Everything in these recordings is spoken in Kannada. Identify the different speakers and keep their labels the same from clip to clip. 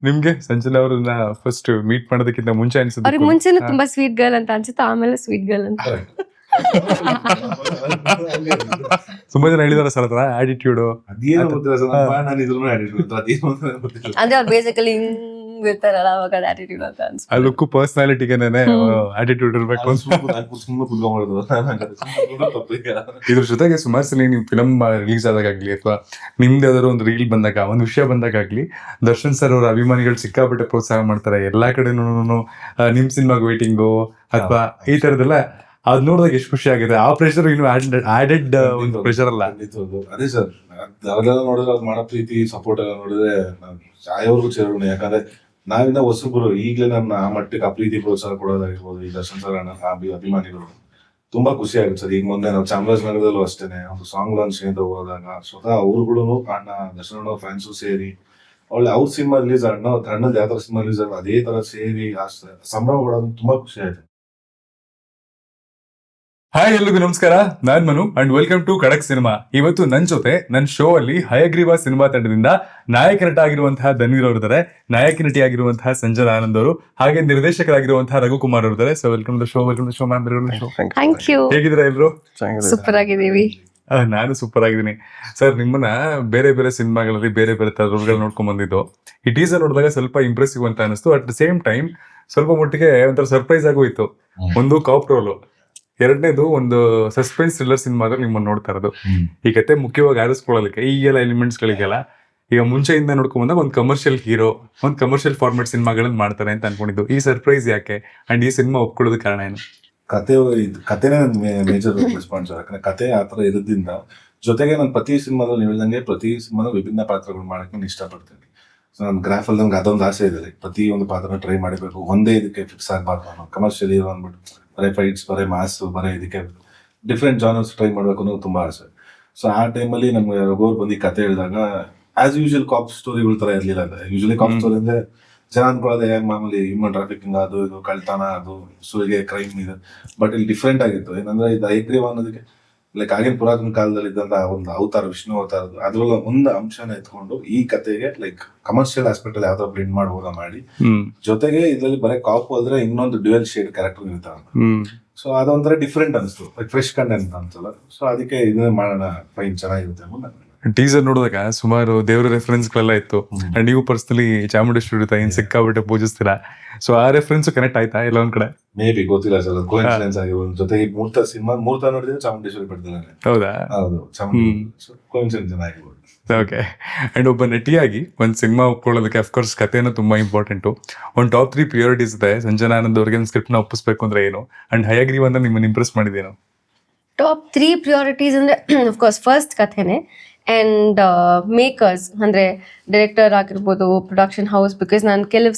Speaker 1: ನಿಮ್ಗೆ ಸಂಜನಾ ಅವ್ರನ್ನ ಫಸ್ಟ್ ಮೀಟ್ ಮಾಡೋದಕ್ಕಿಂತ ಮುಂಚೆ ಅನ್ಸುತ್ತೆ
Speaker 2: ಅವ್ರಿಗೆ ಮುಂಚೆನೂ ತುಂಬಾ ಸ್ವೀಟ್ ಗರ್ಲ್ ಅಂತ ಅನ್ಸುತ್ತೆ, ಆಮೇಲೆ ಸ್ವೀಟ್ ಗರ್ಲ್ ಅಂತ.
Speaker 1: ತುಂಬಾ ಜನ ಹೇಳಿದಾರೆ ಸರ್ ಹತ್ರ ಆಟಿಟ್ಯೂಡ್
Speaker 3: ಅದೇನು ಗೊತ್ತಿಲ್ಲ ಸರ್, ನಾನು ಇದ್ರೂ attitude ಅದೇನು ಗೊತ್ತಿಲ್ಲ.
Speaker 2: ಅಂದ್ರೆ ಅವ್ರು ಬೇಸಿಕಲಿ ಹಿಂಗ್ ಇರ್ತಾರಲ್ಲ ಅವಾಗ ಆಟಿಟ್ಯೂಡ್ ಅಂತ
Speaker 1: ಆ
Speaker 2: ಅನ್ಸುತ್ತೆ.
Speaker 1: ಲುಕ್ ಪರ್ಸನಾಲಿಟಿಗೆನೆ ಆಟಿಟ್ಯೂಡ್ ಇರ್ಬೇಕು ಅಂತ.
Speaker 3: ಸುಮ್ಮನೆ ಕುತ್ಕೊಂಡ್ಬಿಡೋದು ತಪ್ಪಿಗೆ.
Speaker 1: ಇದ್ರ ಜೊತೆಗೆ ಸುಮಾರು ಸಲ ನೀವು ಫಿಲಮ್ ರಿಲೀಸ್ ಆದಾಗಲಿ ಅಥವಾ ನಿಮ್ದು ಯಾವ್ದಾದ್ರು ಒಂದು ರೀಲ್ ಬಂದಾಗ ಒಂದು ವಿಷಯ ಬಂದಾಗಲಿ ದರ್ಶನ್ ಸರ್ ಅವ್ರ ಅಭಿಮಾನಿಗಳು ಸಿಕ್ಕಾಪಟ್ಟೆ ಪ್ರೋತ್ಸಾಹ ಮಾಡ್ತಾರೆ. ಎಲ್ಲಾ ಕಡೆನೂ ನಿಮ್ ಸಿನಿಮಾಗ್ ವೇಟಿಂಗು ಅಥವಾ ಈ ತರದೆಲ್ಲ ಅದ್ ನೋಡಿದಾಗ ಎಷ್ಟು ಖುಷಿ ಆಗಿದೆ. ಆ ಪ್ರೆಷರ್ ಇನ್ನು ಆಡೆಡ್ ಒಂದು ಪ್ರೆಷರ್ ಅಲ್ಲ.
Speaker 3: ಅದೇ ಸರ್, ಅದೆಲ್ಲ ನೋಡಿದ್ರೆ ಅವ್ರು ಮಾಡೋ ಪ್ರೀತಿ ಸಪೋರ್ಟ್ ಎಲ್ಲ ನೋಡಿದ್ರೆ ಸಾಯೋರ್ಗು ಸೇರೋಣ. ಯಾಕಂದ್ರೆ ನಾವಿಂದ ಹೊಸಬ್ರು ಈಗಲೇ ನಮ್ಮ ಆ ಮಟ್ಟಕ್ಕೆ ಆ ಪ್ರೀತಿ ಪ್ರೋತ್ಸಾಹ ಕೊಡೋದಾಗಿರ್ಬೋದು ಈ ದರ್ಶನ್ ಸರ್ ಅಣ್ಣ ಅಭಿಮಾನಿಗಳು ತುಂಬಾ ಖುಷಿ ಆಗುತ್ತೆ ಸರ್. ಈಗ ಮೊನ್ನೆ ನಾವು ಚಾಮರಾಜನಗರದಲ್ಲೂ ಅಷ್ಟೇನೆ ಒಂದು ಸಾಂಗ್ ಲಾಂಚ್ ಅಂತ ಹೋದಾಗ ಸ್ವತಃ ಅವ್ರುಗಳು ಅಣ್ಣ ದರ್ಶನ್ ಅಣ್ಣ ಫ್ಯಾನ್ಸು ಸೇರಿ ಒಳ್ಳೆ ಅವ್ರ ಸಿನಿಮಾ ರಿಲೀಸ್ ಅಣ್ಣದ ಯಾವ ತರ ಸಿನಿಮಾ ರಿಲೀಸ್ ಅದೇ ತರ ಸೇರಿ ಆ ಸಂಭ್ರಮ ಪಡೋದು ತುಂಬಾ ಖುಷಿ ಆಯ್ತು.
Speaker 1: ಹಾಯ್ ಎಲ್ರಿಗೂ ನಮಸ್ಕಾರ, ನಾನ್ ಮನು ಅಂಡ್ ವೆಲ್ಕಮ್ ಟು ಖಡಕ್ ಸಿನಿಮಾ. ಇವತ್ತು ನನ್ ಜೊತೆ ನನ್ನ ಶೋ ಅಲ್ಲಿ ಹಯಗ್ರೀವ ಸಿನಿಮಾ ತಂಡದಿಂದ ನಾಯಕ ನಟ ಆಗಿರುವಂತಹ ಧನ್ವೀರ್ ಅವರಿದ್ದಾರೆ, ನಾಯಕ ನಟಿ ಆಗಿರುವಂತಹ ಸಂಜನಾ ಆನಂದ್ ಅವರು, ಹಾಗೆ ನಿರ್ದೇಶಕರಾಗಿರುವಂತಹ ರಘುಕುಮಾರ್ ಅವರಿದ್ದಾರೆ. So welcome to show ma'am.
Speaker 2: Thank you.
Speaker 1: ಹೇಗಿದ್ದೀರಾ ಎಲ್ರು?
Speaker 2: ಸೂಪರ್ ಆಗಿದ್ದೀವಿ.
Speaker 1: ನಾನು ಸೂಪರ್ ಆಗಿದ್ದೀನಿ ಸರ್. ನಿಮ್ಮನ್ನ ಬೇರೆ ಬೇರೆ ಸಿನಿಮಾಗಳಲ್ಲಿ ಬೇರೆ ಬೇರೆ ತರ ರೋಲ್ಗಳು ನೋಡ್ಕೊಂಡ್ ಬಂದಿದ್ದು. ಈ ಟೀಸರ್ ನೋಡಿದಾಗ ಸ್ವಲ್ಪ ಇಂಪ್ರೆಸಿವ್ ಅಂತ ಅನಿಸ್ತು. ಅಟ್ ದ ಸೇಮ್ ಟೈಮ್ ಸ್ವಲ್ಪ ಮಟ್ಟಿಗೆ ಒಂಥರ ಸರ್ಪ್ರೈಸ್ ಆಗೋಯ್ತು. ಒಂದು ಕಾಪ್ ರೋಲು, ಎರಡನೇದು ಒಂದು ಸಸ್ಪೆನ್ಸ್ ಥ್ರಿಲ್ಲರ್ ಸಿನಿಮಾದಲ್ಲಿ ನಿಮ್ಮನ್ನು ನೋಡ್ತಾ ಇರೋದು. ಈ ಕತೆ ಮುಖ್ಯವಾಗಿ ಆರಿಸ್ಕೊಳ್ಳಲಿಕ್ಕೆ ಈಗೆಲ್ಲ ಎಲಿಮೆಂಟ್ಸ್ ಗಳಿಗೆಲ್ಲ ಈಗ ಮುಂಚೆಯಿಂದ ನೋಡ್ಕೊಂಡ್ ಬಂದಾಗ ಒಂದು ಕಮರ್ಷಿಯಲ್ ಹೀರೋ, ಒಂದು ಕಮರ್ಷಿಯಲ್ ಫಾರ್ಮೆಟ್ ಸಿನಿಮಾಗಳನ್ನ ಮಾಡ್ತಾರೆ ಅಂತ ಅನ್ಕೊಂಡಿದ್ದು. ಈ ಸರ್ಪ್ರೈಸ್ ಯಾಕೆ ಅಂಡ್ ಈ ಸಿನಿಮಾ ಒಪ್ಕೊಳ್ಳೋದು ಕಾರಣ ಏನು?
Speaker 3: ಕತೆನೇ ಮೇಜರ್ ರೆಸ್ಪಾನ್ಸ್. ಯಾಕಂದ್ರೆ ಕತೆ ಆತರ ಇರೋದ್ರಿಂದ, ಜೊತೆಗೆ ನಾನು ಪ್ರತಿ ಸಿನಿಮಾದಲ್ಲಿ ನೀವು ಹೇಳ್ದಂಗೆ ಪ್ರತಿ ಸಿನಿಮಾದಲ್ಲಿ ವಿಭಿನ್ನ ಪಾತ್ರಗಳು ಮಾಡಕ್ಕೆ ನಾನು ಇಷ್ಟಪಡ್ತೀನಿ. ಸೊ ನನ್ನ ಗ್ರಾಫಲ್ಲಿ ನಮ್ಗೆ ಅದೊಂದು ಆಸೆ ಇದೆ, ಪ್ರತಿ ಒಂದು ಪಾತ್ರ ಟ್ರೈ ಮಾಡಬೇಕು, ಒಂದೇ ಇದಕ್ಕೆ ಫಿಕ್ಸ್ ಆಗಬಾರ್ದು. ಕಮರ್ಷಿಯಲ್ ಹೀರೋ ಅಂದ್ಬಿಟ್ಟು ಬರೀ ಫೈಟ್ಸ್, ಬರೀ ಮಾಸ್, ಬರೀ ಇದಕ್ಕೆ ಡಿಫ್ರೆಂಟ್ ಜಾನರ್ಸ್ ಟ್ರೈ ಮಾಡಬೇಕು ಅನ್ನೋದು ತುಂಬಾ ಆಸೆ. ಸೊ ಆ ಟೈಮಲ್ಲಿ ನಮ್ಗೆ ರಘುವರ್ ಬಂದು ಕತೆ ಹೇಳಿದಾಗ ಆಸ್ ಯೂಶುವಲ್ ಕಾಪ್ ಸ್ಟೋರಿಗಳ ತರ ಇರ್ಲಿಲ್ಲ. ಯೂಶಲಿ ಕಾಪ್ ಸ್ಟೋರಿ ಅಂದ್ರೆ ಜನ ಅನ್ಕೊಳ್ಳೋದೇ ಮಾಮೂಲಿ ಹ್ಯೂಮನ್ ಟ್ರಾಫಿಕಿಂಗ್, ಅದು ಇದು ಕಳ್ತನ, ಅದು ಸುಲಿಗೆ, ಕ್ರೈಮ್ ಇದೆ. ಬಟ್ ಇಲ್ಲಿ ಡಿಫ್ರೆಂಟ್ ಆಗಿತ್ತು. ಏನಂದ್ರೆ ಇದು ಹಯಗ್ರೀವ ಅನ್ನೋದಕ್ಕೆ ಲೈಕ್ ಆಗಿನ ಪುರಾತನ ಕಾಲದಲ್ಲಿ ಇದ್ದಂತ ಒಂದು ಅವತಾರ, ವಿಷ್ಣು ಅವತಾರದ್ದು ಅದ್ರಲ್ಲ ಒಂದು ಅಂಶನ ಎತ್ಕೊಂಡು ಈ ಕತೆಗೆ ಲೈಕ್ ಕಮರ್ಷಿಯಲ್ ಆಸ್ಪೆಕ್ಟ್ ಅಲ್ಲಿ ಯಾವ್ದಾದ್ರು ಬ್ಲೆಂಡ್ ಮಾಡಬಹುದಾ ಮಾಡಿ, ಜೊತೆಗೆ ಇದ್ರಲ್ಲಿ ಬರೀ ಕಾಪು ಅಂದ್ರೆ ಇನ್ನೊಂದು ಡ್ಯುಯಲ್ ಶೇಡ್ ಕ್ಯಾರೆಕ್ಟರ್ ಇರ್ತಾವ. ಸೊ ಅದೊಂಥರ ಡಿಫ್ರೆಂಟ್ ಅನಿಸ್ತು, ಲೈಕ್ ಫ್ರೆಶ್ ಕಂಟೆಂಟ್ ಅನ್ಸಲ್ಲ. ಸೊ ಅದಕ್ಕೆ ಇದನ್ನೇ ಮಾಡೋಣ, ಫೈನ್ ಚೆನ್ನಾಗಿರುತ್ತೆ ಅನ್ನೋ.
Speaker 1: ಟೀಸರ್ ನೋಡಿದಾಗ ಸುಮಾರು ದೇವರ ರೆಫರೆನ್ಸ್ ಗಳೆಲ್ಲ ಇತ್ತು. ಅಂಡ್ ನೀವು ಪರ್ಸನಲಿ ಚಾಮುಂಡೇಶ್ವರಿ ತಾಯಿನ ಸಿಕ್ಕಾಬಿಟ್ಟೆ ಪೂಜಿಸ್ತೀರಾ. ಸೊ ಆ ರೆಫರೆನ್ಸ್ ಕನೆಕ್ಟ್ ಆಯ್ತಾ ಇಲ್ಲ ಒಂದ್ ಕಡೆ?
Speaker 3: ಮೇ ಬಿ ಗೊತ್ತಿಲ್ಲ ಸರ್, ಕೋಇನ್ಸಿಡೆನ್ಸ್ ಆಗಿರ್ಬೋದು. ಜೊತೆಗೆ ಮೂರ್ತ ನೋಡಿದ್ರೆ ಚಾಮುಂಡೇಶ್ವರಿ ಬೆಟ್ಟದಲ್ಲಿ.
Speaker 1: ಹೌದಾ?
Speaker 3: ಹೌದು, ಚಾಮುಂಡೇಶ್ವರಿ ಕೋಇನ್ಸಿಡೆನ್ಸ್ ಆಗಿರ್ಬೋದು.
Speaker 1: ಓಕೆ. ಅಂಡ್ ಒಬ್ಬ ನಟಿಯಾಗಿ ಒಂದು ಸಿನಿಮಾ ಒಪ್ಕೊಳ್ಳೋದಕ್ಕೆ ಅಫ್ಕೋರ್ಸ್ ಕಥೆನೂ ತುಂಬಾ ಇಂಪಾರ್ಟೆಂಟು. ಒಂದು ಟಾಪ್ 3 ಪ್ರಿಯಾರಿಟೀಸ್ ಇದೆ. ಸಂಜನಾ ಆನಂದ್ ಅವ್ರಿಗೆ ಒಂದು ಸ್ಕ್ರಿಪ್ಟ್ ನ ಒಪ್ಪಿಸ್ಬೇಕು ಅಂದ್ರೆ ಏನು? ಅಂಡ್ ಹಯಗ್ರೀವ ಅಂತ ನಿಮ್ಮನ್ನ ಇಂಪ್ರೆಸ್ ಮಾಡಿದೇನು?
Speaker 2: ಟಾಪ್ 3 ಪ್ರಿಯಾರಿಟೀಸ್ ಅಂದ್ರೆ ಅಫ್ಕೋರ್ಸ್ ಫಸ್ಟ್ ಕಥೆನೆ ಅಂಡ್ ಮೇಕರ್ಸ್ ಅಂದ್ರೆ ಡೈರೆಕ್ಟರ್ ಆಗಿರ್ಬೋದು, ಪ್ರೊಡಕ್ಷನ್ ಹೌಸ್. ಬಿಕಾಸ್ ನಾನು ಕೆಲವು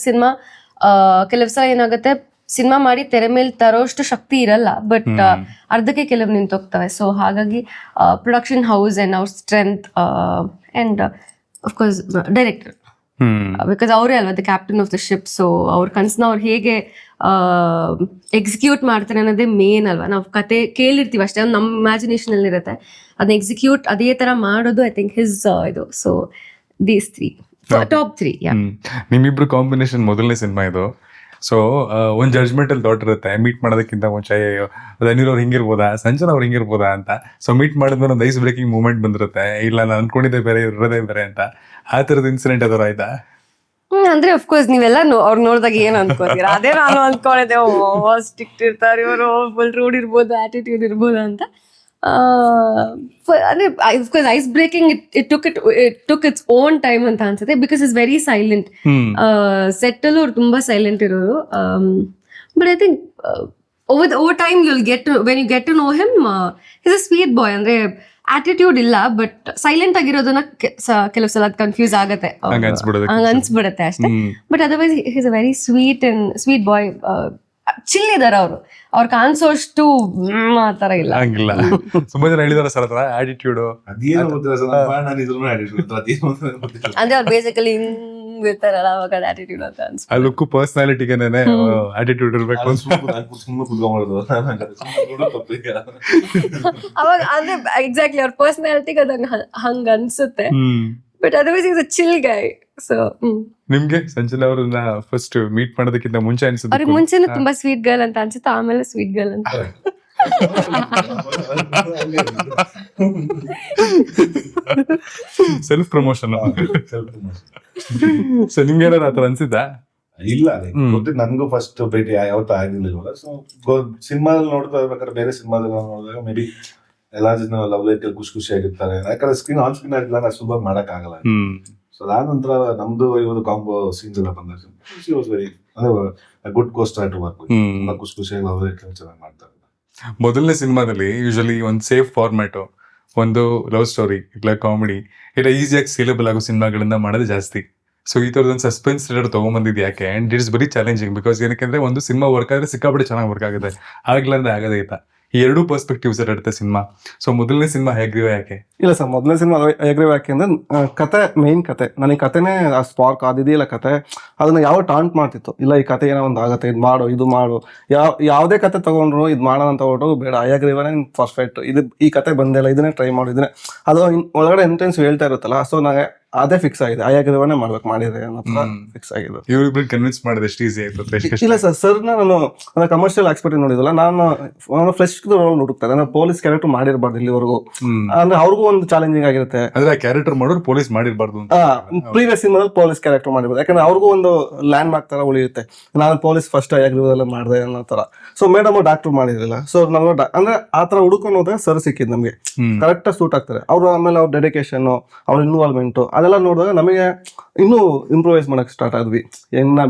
Speaker 2: ಸಲ ಏನಾಗುತ್ತೆ, ಸಿನಿಮಾ ಮಾಡಿ ತೆರೆ ಮೇಲೆ ತರೋಷ್ಟು ಶಕ್ತಿ ಇರಲ್ಲ, ಬಟ್ ಅರ್ಧಕ್ಕೆ ಕೆಲವು ನಿಂತೋಗ್ತವೆ. ಸೊ ಹಾಗಾಗಿ ಪ್ರೊಡಕ್ಷನ್ ಹೌಸ್ ಅಂಡ್ ಅವ್ರ strength and of course director, because ಅವರೇ ಅಲ್ವಾ the captain of the ship. So ಅವ್ರ ಕನ್ಸನ್ನ ಅವ್ರು ಹೇಗೆ ಎಕ್ಸಿಕ್ಯೂಟ್ ಮಾಡ್ತಾರೆ ಅನ್ನೋದೇ ಮೇನ್ ಅಲ್ವಾ. ನಾವು ಕತೆ ಕೇಳಿರ್ತೀವಿ ಅಷ್ಟೇ, ನಮ್ಮ ಇಮ್ಯಾಜಿನೇಷನ್ ಅಲ್ಲಿ ಇರುತ್ತೆ, ಅದನ್ನ ಎಕ್ಸಿಕ್ಯೂಟ್ ಅದೇ ತರ ಮಾಡೋದು ಐ ಥಿಂಕ್ ಹಿಸ್ ಇದು. So these 3 top 3.
Speaker 1: ನಿಮ್ಮಿಬ್ರು ಕಾಂಬಿನೇಷನ್ ಮೊದಲನೇ ಸಿನಿಮಾ ಇದು. ಸೊ ಒಂದು ಜಡ್ಜ್ಮೆಂಟ್ ಅಲ್ಲಿ ಥಾಟ್ ಇರುತ್ತೆ ಮೀಟ್ ಮಾಡೋದಕ್ಕಿಂತ ಮುಂಚೆ, ಧನ್ವೀರ್ ಅವ್ರು ಹಿಂಗಿರ್ಬೋದಾ, ಸಂಜನಾ ಅವ್ರು ಹಿಂಗಿರ್ಬೋದಾ ಅಂತ. ಸೊ ಮೀಟ್ ಮಾಡಿದ್ಮೇಲೆ ಒಂದು ಐಸ್ ಬ್ರೇಕಿಂಗ್ ಮೂಮೆಂಟ್ ಬಂದಿರುತ್ತೆ, ಇಲ್ಲ ನಾನು ಅನ್ಕೊಂಡಿದ್ದೆ ಬೇರೆ, ಇರೋದೇ ಬೇರೆ ಅಂತ. ಆ ಥರದ ಇನ್ಸಿಡೆಂಟ್ ಅದಾರ ಆಯ್ತಾ?
Speaker 2: ಅಂದ್ರೆ ಅಫ್ಕೋರ್ಸ್ ನೀವೆಲ್ಲ ಅವ್ರು ನೋಡಿದಾಗ ಏನ್ ಅನ್ಕೋತೀರಾ, ಅದೇ ನಾನು ಅನ್ಕೊಂಡಿದ್ದೆ, ಸ್ಟ್ರಿಕ್ಟ್ ಇರ್ತಾರೆ ಇವರು, ಫುಲ್ ರೂಡ್ ಇರ್ಬೋದು, ಆಟಿಟ್ಯೂಡ್ ಇರ್ಬೋದು ಅಂತ. ಅಂದ್ರೆ of course ice breaking it took its own time ಅಂತ ಅನ್ಸುತ್ತೆ. Because is very silent. Set ಅಲ್ಲೂ ಅವ್ರು ತುಂಬಾ ಸೈಲೆಂಟ್ ಇರೋರು. But I think over time when you get to know him, is a sweet boy. ಅಂದ್ರೆ ಆಟಿಟ್ಯೂಡ್ ಇಲ್ಲ, ಬಟ್ ಸೈಲೆಂಟ್ ಆಗಿರೋದನ್ನ ಕೆಲವು ಸಲ ಕನ್ಫ್ಯೂಸ್ ಆಗತ್ತೆ, ಹಂಗ ಅನ್ಸ್ಬಿಡತ್ತೆ ಅಷ್ಟೇ. But otherwise is a very sweet boy. Chill ಇದಾರೆ ಅವರು, ಅವ್ರು ಕಾಣಿಸೋಷ್ಟು ಆ ತರ ಇಲ್ಲ.
Speaker 1: ಹಂಗಿಲ್ಲ. ತುಂಬಾ ಜನ ಹೇಳಿದಾರೆ ಸರ್ ಹತ್ರ ಆಟಿಟ್ಯೂಡ್
Speaker 3: ಅದೇನು ಗೊತ್ತಿಲ್ಲ ಸರ್, ನಾನು ಇದ್ರೂ attitude ಅದೇನು ಗೊತ್ತಿಲ್ಲ.
Speaker 2: ಅಂದ್ರೆ ಅವ್ರು ಬೇಸಿಕಲಿ ಹಿಂಗ್ ಇರ್ತಾರಲ್ಲ ಅವಾಗ ಆಟಿಟ್ಯೂಡ್ ಅಂತ ಅನ್ಸುತ್ತೆ.
Speaker 1: ಆ ಲುಕ್ ಪರ್ಸನಾಲಿಟಿಗೆನೆ ಆಟಿಟ್ಯೂಡ್ ಇರ್ಬೇಕು ಅಂತ.
Speaker 3: ಸುಮ್ಮನೆ ಕುತ್ಕೊಂಡ್ಬಿಡೋದು ತಪ್ಪಿಗೆ.
Speaker 2: ಅವಾಗ ಅಂದ್ರೆ ಎಕ್ಸಾಕ್ಟ್ಲಿ ಅವ್ರ ಪರ್ಸನಾಲಿಟಿಗೆ ಅದಂಗ ಹಂಗ ಅನ್ಸುತ್ತೆ. But otherwise is a chill Guy. So
Speaker 1: ನಿಮ್ಗೆ ಸಂಜನಾ ಅವ್ರನ್ನ ಫಸ್ಟ್ ಮೀಟ್ ಮಾಡೋದಕ್ಕಿಂತ ಮುಂಚೆ ಅನ್ಸುತ್ತೆ
Speaker 2: ಅವ್ರಿಗೆ ಮುಂಚೆನೂ ತುಂಬಾ ಸ್ವೀಟ್ ಗರ್ಲ್ ಅಂತ ಅನ್ಸುತ್ತೆ, ಆಮೇಲೆ ಸ್ವೀಟ್ ಗರ್ಲ್ ಅಂತ.
Speaker 1: Self promotion. ಸೊ ನಿಮ್ಗೆ ಏನಾದ್ರು ಆತರ ಅನ್ಸಿದ್ದಾ?
Speaker 3: ಇಲ್ಲ ಗೊತ್ತಿತ್ತು ನನ್ಗೂ ಫಸ್ಟ್ ಭೇಟಿ ಯಾವತ್ತೂ ಆಗಿರ್ಲಿಲ್ವಲ್ಲ. ಸೊ ಸಿನಿಮಾದಲ್ಲಿ ನೋಡ್ತಾ ಇರ್ಬೇಕಾದ್ರೆ ಬೇರೆ ಸಿನಿಮಾದಲ್ಲಿ ನೋಡಿದಾಗ ಮೇ ಬಿ ಎಲ್ಲಾ ಜನ ಲವ್ ಲೈಟ್ ಖುಷಿ ಆಗಿರ್ತಾರೆ. ಯಾಕಂದ್ರೆ ಸ್ಕ್ರೀನ್ ಆನ್ ಸ್ಕ್ರೀನ್ ಆಗಿಲ್ಲ ನಾ ಸುಲಭ ಮಾಡಕ್ ಆಗಲ್ಲ. ಸೊ ಅದಾದ ನಂತರ ನಮ್ದು ಇವಾಗ ಕಾಂಬೋ ಸೀನ್ಸ್ ಎಲ್ಲ ಬಂದಾಗ ಅಂದ್ರೆ ಗುಡ್ ಕೋಸ್ಟ್ ಟು ವರ್ಕ್ ತುಂಬಾ ಖುಷಿಯಾಗಿ ಲವ್ ಲೈಟ್ ಚೆನ್ನಾಗಿ ಮಾಡ್ತಾರೆ.
Speaker 1: ಮೊದಲನೇ ಸಿನಿಮಾದಲ್ಲಿ ಯೂಶಲಿ ಒಂದು ಸೇಫ್ ಫಾರ್ಮ್ಯಾಟ್, ಒಂದು ಲವ್ ಸ್ಟೋರಿ ಇಲ್ಲ ಕಾಮಿಡಿ ಇಲ್ಲ ಈಸಿಯಾಗಿ ಸೇಲೆಬಲ್ ಆಗೋ ಸಿನಿಮಾಗಳನ್ನ ಮಾಡೋದು ಜಾಸ್ತಿ. ಸೊ ಈ ತರದೊಂದು ಸಸ್ಪೆನ್ಸ್ ಥ್ರಿಲ್ಲರ್ ತಗೊಂಡ್ಬಂದಿದ್ದು ಯಾಕೆ? And it's very challenging because ಏನಕ್ಕೆ ಒಂದು ಸಿನಿಮಾ ವರ್ಕ್ ಆದ್ರೆ ಸಿಕ್ಕಾಪಟ್ಟೆ ಚೆನ್ನಾಗಿ ವರ್ಕ್ ಆಗುತ್ತೆ, ಆಗ್ಲಿಲ್ಲ ಅಂದ್ರೆ ಆಗೋದೇ ಇಲ್ಲ. ಈ ಎರಡೂ ಪರ್ಸ್ಪೆಕ್ಟಿವ್ಸ್ ಇರುತ್ತೆ ಸಿನಿಮಾ. ಸೊ ಮೊದಲನೇ ಸಿನಿಮಾ ಹೇಗಿವೆ ಯಾಕೆ?
Speaker 4: ಇಲ್ಲ ಸರ್, ಮೊದಲನೇ ಸಿನಿಮಾ ಹೇಗ್ರಿ ಯಾಕೆ ಅಂದ್ರೆ ಕತೆ ಮೇನ್ ಕತೆ ನನಗೆ ಕತೆನೇ ಆ ಸ್ಪಾರ್ಕ್ ಆದಿದೆಯಲ್ಲ ಕತೆ, ಅದನ್ನ ಯಾವ ಟಾಂಟ್ ಮಾಡ್ತಿತ್ತು. ಇಲ್ಲ ಈ ಕತೆ ಏನೋ ಒಂದು ಆಗುತ್ತೆ, ಇದು ಮಾಡು ಯಾವುದೇ ಕತೆ ತಗೊಂಡ್ರು ಇದು ಮಾಡೋಣ ಅಂತ ಹೊರಟು ಬೇಡ ಅಯ್ಯಗ್ರೀವನೇ ಪರ್ಫೆಕ್ಟ್, ಈ ಕತೆ ಬಂದಿಲ್ಲ ಇದನ್ನೇ ಟ್ರೈ ಮಾಡು, ಇದನ್ನೇ ಅದು ಒಳಗಡೆ ಇಂಟೆನ್ಸ್ ಹೇಳ್ತಾ ಇರುತ್ತಲ್ಲ. ಸೊ ನನಗೆ ಅದೇ ಫಿಕ್ಸ್ ಆಗಿದೆ, ಅಯ್ಯಗ್ರೀವನೇ ಮಾಡ್ಬೇಕು ಮಾಡಿದ್ರೆ ಅನ್ನೋ ಫಿಕ್ಸ್ ಆಗಿದೆ.
Speaker 1: ಇವ್ರಿಬ್ರು ಕನ್ವಿನ್ಸ್ ಮಾಡೋದು ಎಷ್ಟು ಈಸಿ ಆಯ್ತು?
Speaker 4: ಇಲ್ಲ ಸರ್ ನಾನು ಕಮರ್ಷಿಯಲ್ ಎಕ್ಸ್ಪರ್ಟ್ ನೋಡಿದಲ್ಲ, ನಾನು ಫ್ರೆಶ್ ರೋಲ್ ಹುಡುಕ್ತಾರೆ. ಅಂದ್ರೆ ಪೊಲೀಸ್ ಕ್ಯಾರೆಕ್ಟರ್ ಮಾಡಿರ್ಬಾರ್ದು ಇಲ್ಲಿವರೆಗೂ, ಅಂದ್ರೆ ಅವ್ರಿಗೂ ಒಂದು ಚಾಲೆಂಜಿಂಗ್ ಆಗಿರುತ್ತೆ.
Speaker 1: ಅಂದ್ರೆ ಆ ಕ್ಯಾರೆಕ್ಟರ್ ಮಾಡೋರು ಪೊಲೀಸ್ ಮಾಡಿರ್ಬಾರ್ದು ಅಂತ.
Speaker 4: ಪ್ರೀವಿಯಸ್ ಸಿನಿಮಾದಲ್ಲಿ ಪೊಲೀಸ್ ಕ್ಯಾರೆಕ್ಟರ್ ಮಾಡಿರ್ಬೋದು, ಯಾಕಂದ್ರೆ ಅವ್ರಿಗೂ ಒಂದು ಲ್ಯಾಂಡ್ ಮಾರ್ಕ್ ತರ ಉಳಿಯುತ್ತೆ. ನಾನು ಪೊಲೀಸ್ ಫಸ್ಟ್ ಅಯ್ಯಗ್ರೀವದೆಲ್ಲ ಮಾಡಿದೆ ಅನ್ನೋ ತರ. ಸೊ ಮೇಡಮ್ ಡಾಕ್ಟರ್ ಮಾಡಿರಲಿಲ್ಲ. ಸೊ ನಾವು ಅಂದ್ರೆ ಆ ತರ ಹುಡುಕೊಂಡು ಹೋದಾಗ ಸರ್ ಸಿಕ್ಕಿದ್ ನಮಗೆ ಕರೆಕ್ಟ್ ಸೂಟ್ ಆಗ್ತಾರೆ. ಅವ್ರು ಆಮೇಲೆ ಅವ್ರ ಡೆಡಿಕೇಶನ್, ಅವ್ರ ಇನ್ವಾಲ್ವ್ಮೆಂಟ್ ಅದೆಲ್ಲ ನೋಡಿದಾಗ ನಮಗೆ ಇನ್ನೂ ಇಂಪ್ರೂವೈಸ್ ಮಾಡಕ್ ಸ್ಟಾರ್ಟ್ ಆದ್ವಿ.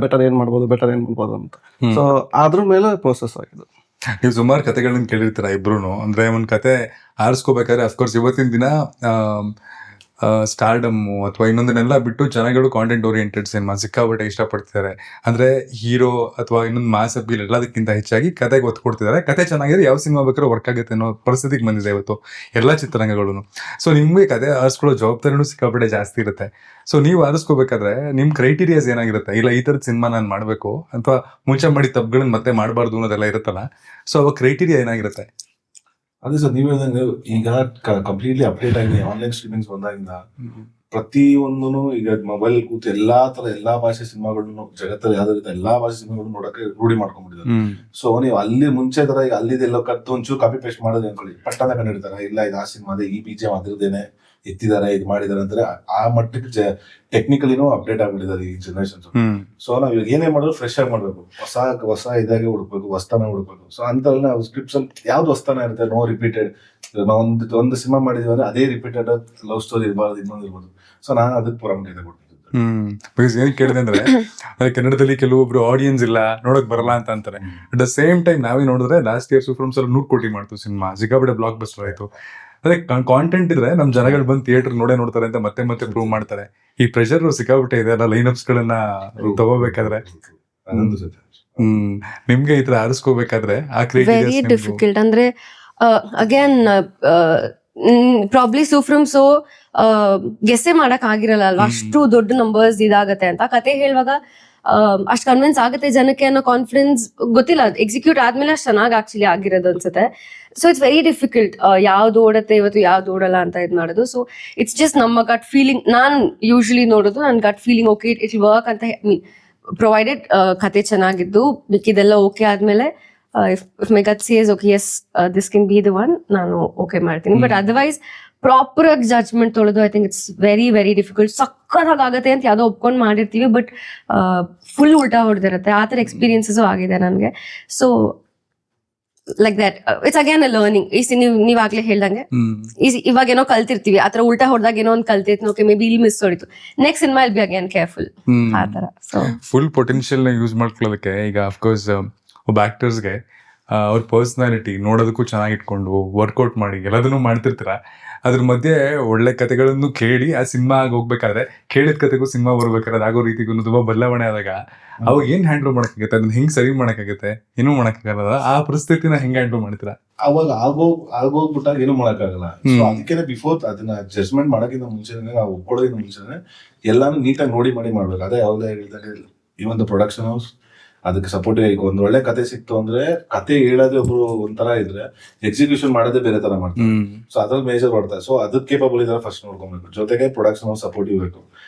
Speaker 4: ಬೆಟರ್ ಏನ್ ಮಾಡ್ಬೋದು ಅಂತ. ಸೊ ಅದ್ರ ಮೇಲೆ ಪ್ರೋಸೆಸ್ ಆಗಿದೆ.
Speaker 1: ನೀವು ಸುಮಾರು ಕತೆಗಳನ್ನ ಕೇಳಿರ್ತೀರ ಇಬ್ರು. ಅಂದ್ರೆ ಒಂದ್ ಕತೆ ಆರಿಸ್ಕೋಬೇಕಾದ್ರೆ ಅಫ್ಕೋರ್ಸ್ ಇವತ್ತಿನ ದಿನ ಸ್ಟಾರ್ಡಮ್ ಅಥವಾ ಇನ್ನೊಂದನ್ನೆಲ್ಲ ಬಿಟ್ಟು ಜನಗಳು ಕಾಂಟೆಂಟ್ ಓರಿಯೆಂಟೆಡ್ ಸಿನಿಮಾ ಸಿಕ್ಕಾಪಟ್ಟೆ ಇಷ್ಟಪಡ್ತಿದ್ದಾರೆ. ಅಂದ್ರೆ ಹೀರೋ ಅಥವಾ ಇನ್ನೊಂದು ಮಾಸ್ ಅಪೀಲ್ ಎಲ್ಲದಕ್ಕಿಂತ ಹೆಚ್ಚಾಗಿ ಕತೆಗೆ ಒತ್ತು ಕೊಡ್ತಿದ್ದಾರೆ. ಕತೆ ಚೆನ್ನಾಗಿದ್ರೆ ಯಾವ ಸಿನಿಮಾ ಬೇಕಾದ್ರೂ ವರ್ಕ್ ಆಗುತ್ತೆ ಅನ್ನೋ ಪರಿಸ್ಥಿತಿಗೆ ಬಂದಿದೆ ಇವತ್ತು ಎಲ್ಲ ಚಿತ್ರರಂಗಗಳು. ಸೊ ನಿಮ್ಗೆ ಕತೆ ಆರಿಸ್ಕೊಳ್ಳೋ ಜವಾಬ್ದಾರಿನೂ ಸಿಕ್ಕಾಪಟ್ಟೆ ಜಾಸ್ತಿ ಇರುತ್ತೆ. ಸೊ ನೀವು ಆರಿಸ್ಕೋಬೇಕಾದ್ರೆ ನಿಮ್ ಕ್ರೈಟೀರಿಯಾಸ್ ಏನಾಗಿರುತ್ತೆ? ಇಲ್ಲ ಈ ತರದ ಸಿನಿಮಾ ನಾನು ಮಾಡ್ಬೇಕು ಅಥವಾ ಮುಂಚೆ ಮಾಡಿ ತಪ್ಪುಗಳನ್ನ ಮತ್ತೆ ಮಾಡಬಾರ್ದು ಅನ್ನೋದೆಲ್ಲ ಇರುತ್ತಲ್ಲ. ಸೊ ಅವಾಗ ಕ್ರೈಟೀರಿಯಾ ಏನಾಗಿರುತ್ತೆ?
Speaker 3: ಅದೇ ಸರ್, ನೀವು ಹೇಳ್ದಂಗೆ ಈಗ ಕಂಪ್ಲೀಟ್ಲಿ ಅಪ್ಡೇಟ್ ಆಗಿ ಆನ್ಲೈನ್ ಸ್ಟ್ರೀಮಿಂಗ್ಸ್ ಬಂದಾಗಿಂದ ಪ್ರತಿ ಒಂದೂ ಈಗ ಮೊಬೈಲ್ ಕೂತು ಎಲ್ಲಾ ಭಾಷೆ ಸಿನಿಮಾಗಳನ್ನು ಜಗತ್ತಲ್ಲಿ ಯಾವ್ದು ಇರುತ್ತೆ ಎಲ್ಲಾ ಭಾಷೆ ಸಿನಿಮಾಗಳನ್ನು ನೋಡಕ್ಕೆ ರೂಢಿ ಮಾಡ್ಕೊಂಡ್ಬಿಟ್ಟಿದ್ದಾರೆ. ಸೊ ನೀವು ಅಲ್ಲಿ ಮುಂಚೆ ತರ ಈಗ ಅಲ್ಲಿದೆಲ್ಲೋ ಕತ್ತು ಒಂಚೂರು ಕಾಪಿ ಪೇಸ್ಟ್ ಮಾಡೋದು ಅನ್ಕೊಳ್ಳಿ, ಪಟ್ಟಣ ಕಂಡಿಡ್ತಾರೆ. ಇಲ್ಲ ಇದು ಆ ಸಿನಿಮಾ ಈ BGM ಅದ್ರದ್ದೇನೆ ಎತ್ತಿದ್ದಾರೆ, ಇದು ಮಾಡಿದ್ದಾರೆ ಅಂತಾರೆ. ಆ ಮಟ್ಟಕ್ಕೆ ಟೆಕ್ನಿಕಲಿನೂ ಅಪ್ಡೇಟ್ ಆಗ್ಬಿಟ್ಟಿದ್ದಾರೆ ಈ ಜನರೇಷನ್ಸ್. ಸೊ ನಾವ್ ಇವಾಗ ಏನೇ ಮಾಡಿದ್ರು ಫ್ರೆಶ್ ಆಗಿ ಮಾಡ್ಬೇಕು, ಹೊಸ ಇದಾಗಿ ಹುಡುಕ್ಬೇಕು, ಹೊಸ್ತಾನ ಹುಡುಕ್ಬೇಕು. ಸೊ ಅಂತ ನಾವು ಸ್ಕ್ರಿಪ್ಟ್ಸ್ ಯಾವ್ದು ಹೊಸ್ತಾನ ಇರುತ್ತೆ, ನೋ ರಿಪೀಟೆಡ್. ಒಂದು ಸಿನಿಮಾ ಮಾಡಿದ್ವಿ ಅಂದ್ರೆ ಅದೇ ರಿಪೀಟೆಡ್ ಲವ್ ಸ್ಟೋರಿ ಇರಬಾರ್ದು, ಇನ್ನೊಂದು ಇರ್ಬೋದು. ಸೊ ನಾನು ಅದಕ್ಕೆ ಪ್ರಾಮುಖ್ಯತೆ ಕೊಡ್ತಿದ್ದೆ.
Speaker 1: ಬಿಕಾಸ್ ಏನ್ ಕೇಳಿದೆ ಅಂದ್ರೆ ಕನ್ನಡದಲ್ಲಿ ಕೆಲವೊಬ್ರು ಆಡಿಯನ್ಸ್ ಇಲ್ಲ, ನೋಡಕ್ ಬರಲ್ಲ ಅಂತ ಅಂತಾರೆ. ಅಟ್ ದ ಸೇಮ್ ಟೈಮ್ ನಾವೇ ನೋಡಿದ್ರೆ ಲಾಸ್ಟ್ ಇಯರ್ ಸೂಪರ್ ಸಲ 100 ಕೋಟಿ ಮಾಡ್ತು ಸಿನಿಮಾ, ಸಿಕ್ಕಾಪಟ್ಟೆ ಬ್ಲಾಕ್ ಬಸ್ಟರ್ ಆಯ್ತು. ಅದೇ ಕಾಂಟೆಂಟ್ ಇದ್ರೆ ನಮ್ ಜನಗಳು ಬಂದು ಥಿಯೇಟರ್ ನೋಡ್ತಾರೆ ಅಂತ ಮತ್ತೆ ಪ್ರೂವ್ ಮಾಡ್ತಾರೆ. ಈ ಪ್ರೆಷರ್ ಸಿಕ್ಕಾಪಟ್ಟೆ ಇದೆ ಅಲ್ಲ ಲೈನ್ಅಪ್ಸ್ ಗಳನ್ನ ತಗೋಬೇಕಾದ್ರೆ. ನಿಮ್ಗೆ ಈ ತರ ಆರಿಸ್ಕೋಬೇಕಾದ್ರೆ ಆ
Speaker 2: ವೆರಿ ಡಿಫಿಕಲ್ಟ್. ಅಂದ್ರೆ ಅಗೇನ್ ಪ್ರಾಬ್ಲಿ ಸೂಫ್ರಮ್ ಸೊ ಗೆಸ್ಸೆ ಮಾಡಕ್ ಆಗಿರಲ್ಲ ಅಲ್ವಾ, ಅಷ್ಟು ದೊಡ್ಡ ನಂಬರ್ಸ್ ಇದಾಗತ್ತೆ ಅಂತ. ಕತೆ ಹೇಳುವಾಗ ಅಷ್ಟು ಕನ್ವಿನ್ಸ್ ಆಗುತ್ತೆ ಜನಕ್ಕೆ ಅನ್ನೋ ಕಾನ್ಫಿಡೆನ್ಸ್ ಗೊತ್ತಿಲ್ಲ, ಎಕ್ಸಿಕ್ಯೂಟ್ ಆದ್ಮೇಲೆ ಅಷ್ಟು ಚೆನ್ನಾಗಿ ಆಕ್ಚುಲಿ ಆಗಿರೋದು ಅನ್ಸುತ್ತೆ. ಸೊ ಇಟ್ಸ್ ವೆರಿ ಡಿಫಿಕಲ್ಟ್ ಯಾವ್ದು ಓಡತ್ತೆ ಇವತ್ತು ಯಾವ್ದು ಓಡಲ್ಲ ಅಂತ ಇದು ಮಾಡೋದು. ಸೊ ಇಟ್ಸ್ ಜಸ್ಟ್ ನಮ್ಮ ಗಟ್ ಫೀಲಿಂಗ್. ನಾನು ಯೂಶಲಿ ನೋಡೋದು ನನ್ನ gut feeling, okay it work ಅಂತ ಮೀನ್ ಪ್ರೊವೈಡೆಡ್ ಕತೆ ಚೆನ್ನಾಗಿದ್ದು ಮಿಕ್ಕಿದೆಲ್ಲ ಓಕೆ ಆದ್ಮೇಲೆ if my gut says okay yes this can be the one, ನಾನು ಓಕೆ ಮಾಡ್ತೀನಿ. ಬಟ್ ಅದರ್ವೈಸ್ ಪ್ರಾಪರ್ ಆಗಿ ಜಡ್ಜ್ಮೆಂಟ್ ತೊಳೆದು I think it's very very difficult. ಸಕ್ಕತ್ತಾಗಿ ಆಗತ್ತೆ ಅಂತ ಯಾವ್ದೋ ಒಪ್ಕೊಂಡು ಮಾಡಿರ್ತೀವಿ, ಬಟ್ ಫುಲ್ ಉಲ್ಟಾ ಹೊಡೆದಿರುತ್ತೆ. ಆ ಥರ ಎಕ್ಸ್ಪೀರಿಯನ್ಸಸ್ಸು ಆಗಿದೆ ನನಗೆ. So like that it's again a learning. ನೀವಾಗ್ಲೇ ಹೇಳ್ದಂಗೆ ಇವಾಗ ಏನೋ ಕಲ್ತಿರ್ತೀವಿ, ಆ ಥರ ಉಲ್ಟಾ ಹೊಡೆದಾಗ ಏನೋ ಒಂದು ಕಲ್ತಿರ್ತೀನಿ, ಓಕೆ ಮೇ ಬಿ ಇಲ್ಲಿ ಮಿಸ್ ಹೊಡಿತು, next cinema will be again careful ಆ ಥರ. ಸೊ
Speaker 1: ಫುಲ್ ಪೊಟೆನ್ಷಿಯಲ್ ನ ಯೂಸ್ ಮಾಡ್ಕೊಳ್ಳೋದಕ್ಕೆ ಈಗ ಅಫ್ಕೋರ್ಸ್ ಒಬ್ಬ ಆಕ್ಟರ್ಸ್ಗೆ ಅವ್ರ ಪರ್ಸನಾಲಿಟಿ ನೋಡೋದಕ್ಕೂ ಚೆನ್ನಾಗಿ ಇಟ್ಕೊಂಡು ವರ್ಕೌಟ್ ಮಾಡಿ ಎಲ್ಲದನ್ನು ಮಾಡ್ತಿರ್ತೀರ. ಅದ್ರ ಮಧ್ಯೆ ಒಳ್ಳೆ ಕತೆಗಳನ್ನು ಕೇಳಿ ಆ ಸಿನಿಮಾ ಆಗಿ ಹೋಗ್ಬೇಕಾದ್ರೆ ಕೇಳಿದ ಕತೆಗೂ ಸಿನಿಮಾ ಬರ್ಬೇಕಾದ್ರೆ ಅದಾಗೋ ರೀತಿಗೂ ತುಂಬಾ ಬದಲಾವಣೆ ಆದಾಗ ಅವಾಗ ಏನ್ ಹ್ಯಾಂಡಲ್ ಮಾಡಕ್ಕಾಗತ್ತೆ, ಅದನ್ನ ಹೆಂಗ್ ಸರಿ ಮಾಡಕ್ಕಾಗತ್ತೆ, ಏನೂ ಮಾಡಕ್ಕಾಗಲ್ಲ. ಆ ಪರಿಸ್ಥಿತಿನ ಹೆಂಗ್ ಹ್ಯಾಂಡಲ್ ಮಾಡ್ತೀರಾ?
Speaker 3: ಅವಾಗ ಆಗೋಗ್ಬಿಟ್ಟಾಗ ಏನು ಮಾಡಕ್ಕಾಗಲ್ಲ. ಸೊ ಅದಕ್ಕೆ ಬಿಫೋರ್ ಅದನ್ನ ಜಡ್ಜ್ಮೆಂಟ್ ಮಾಡೋಕ್ಕಿಂತ ಮುಂಚೆನೆ, ನಾವು ಒಪ್ಕೊಳ್ಳೋದಕ್ಕಿಂತ ಮುಂಚೆನೆ ಎಲ್ಲಾನು ನೀಟಾಗಿ ನೋಡಿ ಮಾಡ್ಬೇಕು. ಅದೇ ಯಾವ್ದೇ ಹೇಳಿದಾಗ ಈ ಒಂದು ಪ್ರೊಡಕ್ಷನ್ ಹೌಸ್ ಅದಕ್ಕೆ ಸಪೋರ್ಟಿವ್ ಈಗ ಒಂದ್ ಒಳ್ಳೆ ಕತೆ ಸಿಕ್ತು ಅಂದ್ರೆ ಕತೆ ಹೇಳೋದೇ ಒಬ್ರು ಒಂಥರ ಇದ್ರೆ ಎಕ್ಸಿಕ್ಯೂಷನ್ ಮಾಡೋದೇ ಬೇರೆ ತರ ಮಾಡ್ತಾರೆ. ಸೊ ಅದ್ರಲ್ಲಿ ಮೇಜರ್ ಮಾಡ್ತಾರೆ. ಸೊ ಅದಕ್ಕೆ ಕೇಪಬಲ್ ಇದಾರೆ ಫಸ್ಟ್ ನೋಡ್ಕೊಬೇಕು. ಜೊತೆಗೆ ಪ್ರೊಡಕ್ಷನ್ ಸಪೋರ್ಟಿವ್ ಬೇಕು.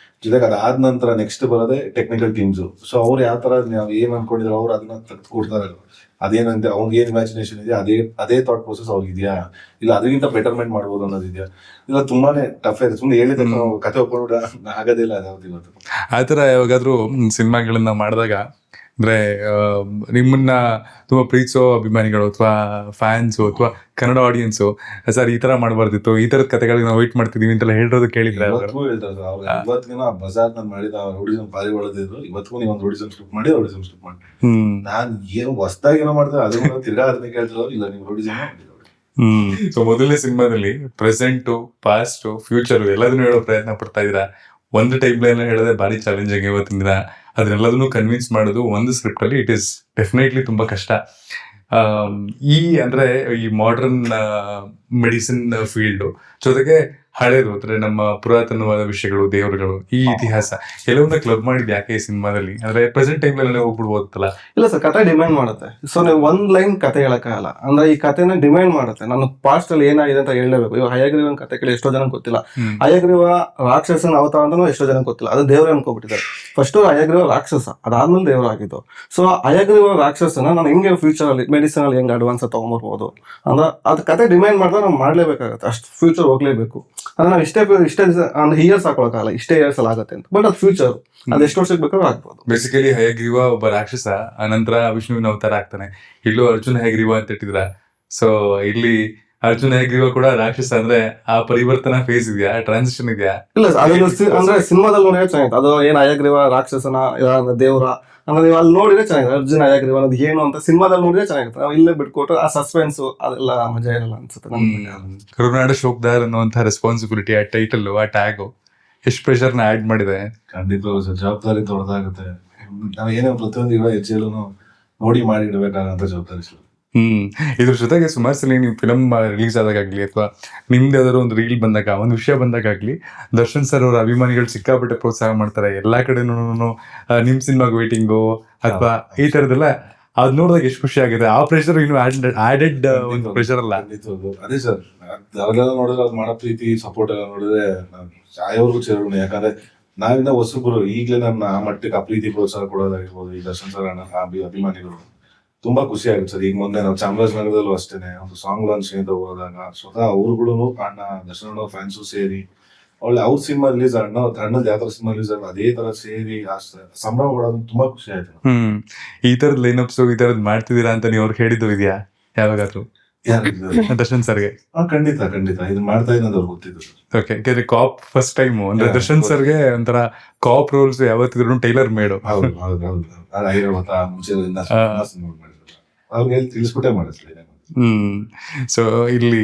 Speaker 3: ಜೊತೆಗೆ ಅದಾದ ನಂತರ ನೆಕ್ಸ್ಟ್ ಬರೋದೇ ಟೆಕ್ನಿಕಲ್ ಟೀಮ್ಸ್. ಸೊ ಅವ್ರು ಯಾವ ತರ ನಾವು ಏನ್ ಅನ್ಕೊಂಡಿದ್ರೆ ಅವ್ರು ಅದನ್ನ ತೆಗೆದು ಕೊಡ್ತಾರೆ. ಅದೇನಂತೆ ಅವ್ರಿಗೆ ಏನ್ ಇಮ್ಯಾಜಿನೇಷನ್ ಇದೆಯಾ ಅದೇ ಥಾಟ್ ಪ್ರೊಸೆಸ್ ಅವ್ರಿಗೆ ಇದೆಯಾ, ಇಲ್ಲ ಅದಕ್ಕಿಂತ ಬೆಟರ್ಮೆಂಟ್ ಮಾಡ್ಬೋದು ಅನ್ನೋದಿದೆಯಾ, ಇಲ್ಲ ತುಂಬಾನೇ ಟಫ್ ಇದೆ. ಸುಮ್ಮನೆ ಹೇಳಿದ ಕತೆ ಒಪ್ಕೊಂಡು ಆಗೋದಿಲ್ಲ ಅದಾವ್ದು ಇವತ್ತು.
Speaker 1: ಆ ಥರ ಯಾವಾಗಾದ್ರೂ ಸಿನಿಮಾಗಳನ್ನ ಮಾಡಿದಾಗ ಅಂದ್ರೆ ನಿಮ್ಮನ್ನ ತುಂಬಾ ಪ್ರೀತಿಸೋ ಅಭಿಮಾನಿಗಳು ಅಥವಾ ಫ್ಯಾನ್ಸು ಅಥವಾ ಕನ್ನಡ ಆಡಿಯನ್ಸು ಸರ್ ಈ ತರ ಮಾಡಬಾರ್ದಿತ್ತು, ಈ ತರದ ಕಥೆಗಳಿಗೆ ನಾವು ವೇಟ್ ಮಾಡ್ತಿದೀವಿ ಅಂತೆಲ್ಲ ಹೇಳಿರೋದು ಕೇಳಿದ್ರೆ
Speaker 3: ಇವತ್ತಿಗೂ ಹೇಳ್ತಾರೆ ಅವ್ರು. ಇವತ್ತಿನ ಬಜಾರ್ ನಾನು ಮಾಡಿದ ರೋಡಿಸಮ್ ಪಾರಿ ಒಳದಿದ್ರು ಇವತ್ತಿಗೂ ನೀವು ಒಂದು ರೋಡಿಸಮ್ ಸ್ಕ್ರಿಪ್ಟ್ ಮಾಡಿ ನಾನು ಏನು ಹೊಸದಾಗಿ ಏನೋ ಮಾಡ್ತಾರೆ ಅದನ್ನ ತಿರ್ಗಾ ಅದನ್ನ ಕೇಳ್ತಿರೋ ಇಲ್ಲ ನೀವು ರೋಡಿಸಮ್.
Speaker 1: ಸೊ ಮೊದಲನೇ ಸಿನಿಮಾದಲ್ಲಿ ಪ್ರೆಸೆಂಟು ಪಾಸ್ಟು ಫ್ಯೂಚರು ಎಲ್ಲದನ್ನೂ ಹೇಳೋ ಪ್ರಯತ್ನ ಪಡ್ತಾ ಇದ್ದೀರಾ. ಒಂದು ಟೈಮ್ ಲೈನ್ ಹೇಳೋದೇ ಭಾರಿ ಚಾಲೆಂಜಿಂಗ್ ಇವತ್ತಿನ ದಿನ. ಅದನ್ನೆಲ್ಲದನ್ನು ಕನ್ವಿನ್ಸ್ ಮಾಡೋದು ಒಂದು ಸ್ಕ್ರಿಪ್ಟ್ ಅಲ್ಲಿ ಇಟ್ ಈಸ್ ಡೆಫಿನೆಟ್ಲಿ ತುಂಬಾ ಕಷ್ಟ. ಅಂದ್ರೆ ಈ ಮಾಡರ್ನ್ ಮೆಡಿಸಿನ್ ಫೀಲ್ಡ್ ಜೊತೆಗೆ ಹಳೇದು ಅಂದ್ರೆ ನಮ್ಮ ಪುರಾತನವಾದ ವಿಷಯಗಳು, ದೇವರುಗಳು, ಈ ಇತಿಹಾಸ ಎಲ್ಲವನ್ನ ಕ್ಲಬ್ ಮಾಡಿದ್ ಯಾಕೆ ಈ ಸಿನಿಮಾದಲ್ಲಿ? ಅಂದ್ರೆ ಪ್ರೆಸೆಂಟ್ ಟೈಮ್ ಅಲ್ಲಿ ಹೋಗ್ಬಿಡ್ಬೋದಲ್ಲ.
Speaker 4: ಇಲ್ಲ ಸರ್, ಕತೆ ಡಿಮ್ಯಾಂಡ್ ಮಾಡುತ್ತೆ. ಸೊ ನೀವು ಒಂದ್ ಲೈನ್ ಕತೆ ಹೇಳಕ್ಕಾಗಲ್ಲ. ಅಂದ್ರೆ ಈ ಕತೆನ ಡಿಮ್ಯಾಂಡ್ ಮಾಡುತ್ತೆ. ನಾನು ಪಾಸ್ಟ್ ಅಲ್ಲಿ ಏನಾಗಿದೆ ಅಂತ ಹೇಳಲೇಬೇಕು. ಇವಾಗ ಹಯಗ್ರೀವನ್ ಕತೆ ಕೇಳಿ ಎಷ್ಟೋ ಜನ ಗೊತ್ತಿಲ್ಲ. ಹಯಗ್ರೀವ ರಾಕ್ಷಸನ ಅವತಾರ ಅಂತ ಎಷ್ಟೋ ಜನ ಗೊತ್ತಿಲ್ಲ. ಅದು ದೇವ್ರ ಅನ್ಕೋಬಿಟ್ಟಿದ್ದಾರೆ. ಫಸ್ಟ್ ಹಯಗ್ರೀವ ರಾಕ್ಷಸ, ಅದಾದ್ಮೇಲೆ ದೇವ್ರ ಆಗಿದ್ದು. ಸೊ ಹಯಗ್ರೀವ ರಾಕ್ಷಸನ ನಾನು ಹೆಂಗೆ ಫ್ಯೂಚರ್ ಅಲ್ಲಿ ಮೆಡಿಸಿನ್ ಅಲ್ಲಿ ಹೆಂಗೆ ಅಡ್ವಾನ್ಸ್ ತಗೊಂಡ್ಬರ್ಬೋದು ಅಂದ್ರೆ ಅದು ಕತೆ ಡಿಮ್ಯಾಂಡ್ ಮಾಡಿದ್ರೆ ನಾವು ಮಾಡ್ಲೇಬೇಕಾಗತ್ತೆ. ಅಷ್ಟು ಫ್ಯೂಚರ್ ಹೋಗ್ಲೇಬೇಕು. ಅಂದ್ರೆ ನಾವು ಇಷ್ಟೇ ಅಂದ್ರೆ ಇಯರ್ಸ್ ಹಾಕೊಳಕ್ಕಾಗಲ್ಲ, ಇಷ್ಟೇ ಇಯರ್ಸ್ ಅಲ್ಲಿ ಆಗುತ್ತೆ ಅಂತ. ಬಟ್ ಅದು ಫ್ಯೂಚರ್, ಅದು ಎಷ್ಟು ವರ್ಷಕ್ಕೆ ಬೇಕಾದ್ರೂ ಆಗ್ಬೋದು.
Speaker 1: ಬೇಸಿಕಲಿ ಹಯಗ್ರೀವ ಒಬ್ಬ ರಾಕ್ಷಸ, ಅನಂತರ ವಿಷ್ಣುವಿನ ಅವತಾರ ಆಗ್ತಾನೆ. ಇಲ್ಲೂ ಅರ್ಜುನ ಹಯಗ್ರೀವ ಅಂತ ಇಟ್ಟಿದ್ರ. ಸೊ ಇಲ್ಲಿ ಅರ್ಜುನ ಹಯಗ್ರೀವ ಕೂಡ ರಾಕ್ಷಸ ಅಂದ್ರೆ ಆ ಪರಿವರ್ತನಾ ಫೇಸ್ ಇದೆಯಾ, ಟ್ರಾನ್ಸಿಷನ್ ಇದೆಯಾ?
Speaker 4: ಇಲ್ಲ ಅಂದ್ರೆ ಸಿನಿಮಾದಲ್ಲಿ ನೋಡಿದ್ರೆ ಚೆನ್ನಾಗಿತ್ತು. ಅದು ಏನ್ ಹಯಗ್ರೀವ ರಾಕ್ಷಸನ ದೇವ್ರ ಅಂದ್ರೆ ನೀವು ಅಲ್ಲಿ ನೋಡಿದ್ರೆ ಚೆನ್ನಾಗಿದೆ. ಅರ್ಜುನ ಹಯಗ್ರೀವ ಅನ್ನೋದು ಏನು ಅಂತ ಸಿನಿಮಾದಲ್ಲಿ ನೋಡಿದ್ರೆ ಚೆನ್ನಾಗಿರುತ್ತೆ. ನಾವು ಇಲ್ಲೇ ಬಿಟ್ಕೊಟ್ರೆ ಆ ಸಸ್ಪೆನ್ಸ್ ಅದೆಲ್ಲ ಮಜಾ ಇರಲ್ಲ ಅನ್ಸುತ್ತೆ.
Speaker 1: ಕರುನಾಡ ಶೋಕ್ದಾರ್ ಅನ್ನುವಂಥ ರೆಸ್ಪಾನ್ಸಿಬಿಲಿಟಿ, ಆ ಟೈಟಲ್, ಆ ಟ್ಯಾಗು ಎಷ್ಟು ಪ್ರೆಷರ್ನ ಆಡ್ ಮಾಡಿದೆ.
Speaker 3: ಖಂಡಿತ ಜವಾಬ್ದಾರಿ ದೊಡ್ಡದಾಗುತ್ತೆ. ನಾವು ಏನೇ ಪ್ರತಿಯೊಂದು ಇರೋ ಹೆಜ್ಜೆಲ್ಲೂ ನೋಡಿ ಮಾಡಿ ಇಡಬೇಕಾದಂತ ಜವಾಬ್ದಾರಿ ಸರ್.
Speaker 1: ಇದ್ರ ಜೊತೆಗೆ ಸುಮಾರು ಸಲ ನೀವು ಫಿಲಮ್ ರಿಲೀಸ್ ಆದಾಗಲಿ ಅಥವಾ ನಿಮ್ದು ಯಾವ್ದಾದ್ರು ಒಂದು ರೀಲ್ ಬಂದಾಗ, ಒಂದು ವಿಷಯ ಬಂದಾಗಲಿ, ದರ್ಶನ್ ಸರ್ ಅವರ ಅಭಿಮಾನಿಗಳು ಸಿಕ್ಕಾಪಟ್ಟೆ ಪ್ರೋತ್ಸಾಹ ಮಾಡ್ತಾರೆ. ಎಲ್ಲಾ ಕಡೆನೂ ನಿಮ್ ಸಿನಿಮಾಗ್ ವೇಟಿಂಗು ಅಥವಾ ಈ ತರದೆಲ್ಲ ಅದ್ ನೋಡಿದಾಗ ಎಷ್ಟು ಖುಷಿ ಆಗಿದೆ. ಆ ಪ್ರೆಷರ್ ಇನ್ನು ಆಡೆಡ್ ಒಂದು ಪ್ರೆಷರ್ ಅಲ್ಲ.
Speaker 3: ಅದೇ ಸರ್, ಅವೆಲ್ಲ ನೋಡಿದ್ರೆ ಅವ್ರು ಮಾಡೋ ಪ್ರೀತಿ ಸಪೋರ್ಟ್ ಎಲ್ಲ ನೋಡಿದ್ರೆ ಯಾವ್ರಿಗೂ ಸೇರೋಣ. ಯಾಕಂದ್ರೆ ನಾವಿಂದ ಹೊಸಬ್ರು ಈಗಲೇ ನಮ್ಮ ಆ ಮಟ್ಟಕ್ಕೆ ಆ ಪ್ರೀತಿ ಪ್ರೋತ್ಸಾಹ ಕೊಡೋದಾಗಿರ್ಬೋದು. ಈ ದರ್ಶನ್ ಸರ್ ಅಭಿಮಾನಿಗಳು ತುಂಬಾ ಖುಷಿ ಆಗುತ್ತೆ ಸರ್. ಈಗ ಮೊನ್ನೆ ನಾವು ಚಾಮರಾಜನಗರದಲ್ಲೂ ಅಷ್ಟೇನೆ ಒಂದು ಸಾಂಗ್ ಲಾಂಚ್ ಹೋದಾಗ ಸ್ವತಃ ಅವ್ರುಗಳು ಅಣ್ಣ ದರ್ಶನ್ ಫ್ಯಾನ್ಸು ಸೇರಿ ಒಳ್ಳೆ ಅವ್ರ ಸಿನಿಮಾ ರಿಲೀಸ್ ಅಣ್ಣದ ಯಾವ ತರ ಸಿನಿಮಾ ರಿಲೀಸ್ ಅದೇ ತರ ಸೇರಿ ಸಂಭ್ರಮ ಪಡೋದು ತುಂಬಾ ಖುಷಿ ಆಯ್ತು.
Speaker 1: ಈ ತರದ್ ಲೈನ್ಅಪ್ಸ್ ಈ ತರದ್ ಮಾಡ್ತಿದ್ದೀರಾ ಅಂತ ನೀವು ಅವ್ರಿಗೆ ಹೇಳಿದ್ದು ಇದೆಯಾ ಯಾವಾಗಾದ್ರೂ ದರ್ಶನ್ ಸರ್ಗೆ?
Speaker 3: ಖಂಡಿತ ಇದು ಮಾಡ್ತಾ ಇರೋದು ಅವ್ರಿಗೆ ಗೊತ್ತಿದ್ದು.
Speaker 1: ಓಕೆ, ಯಾಕಂದ್ರೆ ಕಾಪ್ ಫಸ್ಟ್ ಟೈಮ್ ಅಂದ್ರೆ ದರ್ಶನ್ ಸರ್ಗೆ ಒಂಥರ ಕಾಪ್ ರೋಲ್ಸ್ ಯಾವತ್ತಿದ್ರು ಟೈಲರ್ ಮೇಡು.
Speaker 3: ಹೌದು ಮುಂಚೆ ಅವ್ರಿಗೆ ತಿಳಿಸ್ಬಿಟ್ಟೆ ಮಾಡಿಸ್ಲಿ.
Speaker 1: ಸೊ ಇಲ್ಲಿ